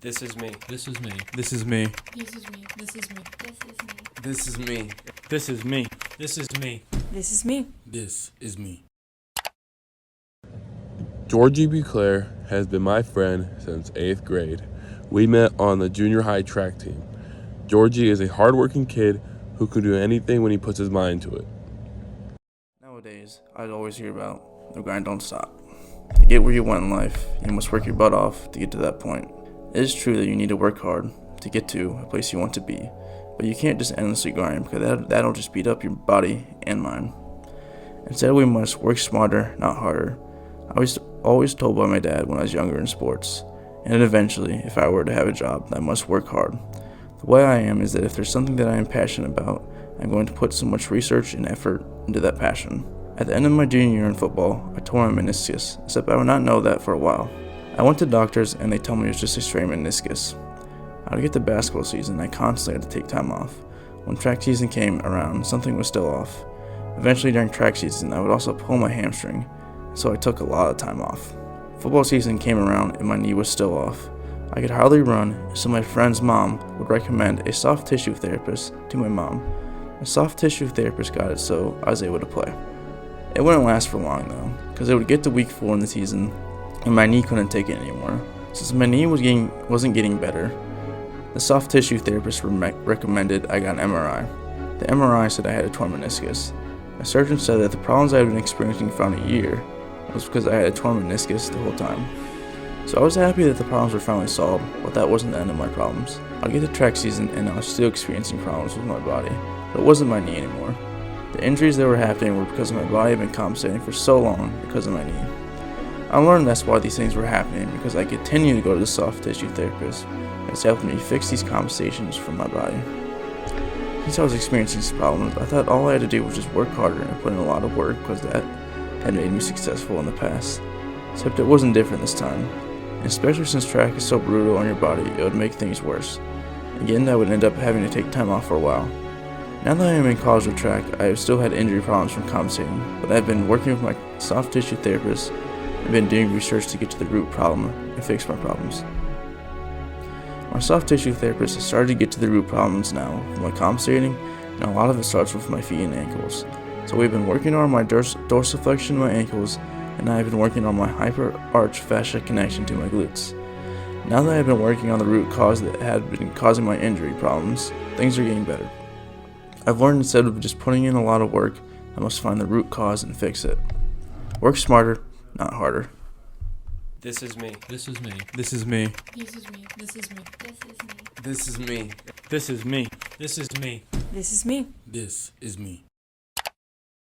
This is me. This is me. This is me. This is me. This is me. This is me. This is me. This is me. This is me. This is me. Georgie Beucler has been my friend since 8th grade. We met on the junior high track team. Georgie is a hardworking kid who can do anything when he puts his mind to it. Nowadays, I'd always hear about the grind don't stop. To get where you want in life, you must work your butt off to get to that point. It is true that you need to work hard to get to a place you want to be, but you can't just endlessly grind because that'll just beat up your body and mind. Instead, we must work smarter, not harder. I was always told by my dad when I was younger in sports, and eventually, if I were to have a job, I must work hard. The way I am is that if there's something that I am passionate about, I'm going to put so much research and effort into that passion. At the end of my junior year in football, I tore my meniscus, except I would not know that for a while. I went to doctors and they told me it was just a strained meniscus. I would get to basketball season, I constantly had to take time off. When track season came around, something was still off. Eventually during track season, I would also pull my hamstring, so I took a lot of time off. Football season came around and my knee was still off. I could hardly run, so my friend's mom would recommend a soft tissue therapist to my mom. A soft tissue therapist got it, so I was able to play. It wouldn't last for long though, because it would get to week 4 in the season, and my knee couldn't take it anymore. Since my knee wasn't getting better, the soft tissue therapist recommended I got an MRI. The MRI said I had a torn meniscus. My surgeon said that the problems I had been experiencing for around a year was because I had a torn meniscus the whole time. So I was happy that the problems were finally solved, but that wasn't the end of my problems. I'll get to track season and I was still experiencing problems with my body, but it wasn't my knee anymore. The injuries that were happening were because my body had been compensating for so long because of my knee. I learned that's why these things were happening because I continued to go to the soft tissue therapist. It's helped me fix these compensations from my body. Since I was experiencing these problems, I thought all I had to do was just work harder and put in a lot of work because that had made me successful in the past. Except it wasn't different this time. And especially since track is so brutal on your body, it would make things worse. Again, I would end up having to take time off for a while. Now that I am in college with track, I have still had injury problems from compensating, but I've been working with my soft tissue therapist and been doing research to get to the root problem and fix my problems. My soft tissue therapist has started to get to the root problems now with my compensating, and a lot of it starts with my feet and ankles. So we've been working on my dorsiflexion of my ankles, and I've been working on my hyper-arch fascia connection to my glutes. Now that I've been working on the root cause that had been causing my injury problems, things are getting better. I've learned instead of just putting in a lot of work, I must find the root cause and fix it. Work smarter, not harder. This is me. This is me. This is me. This is me. This is me. This is me. This is me. This is me. This is me. This is me.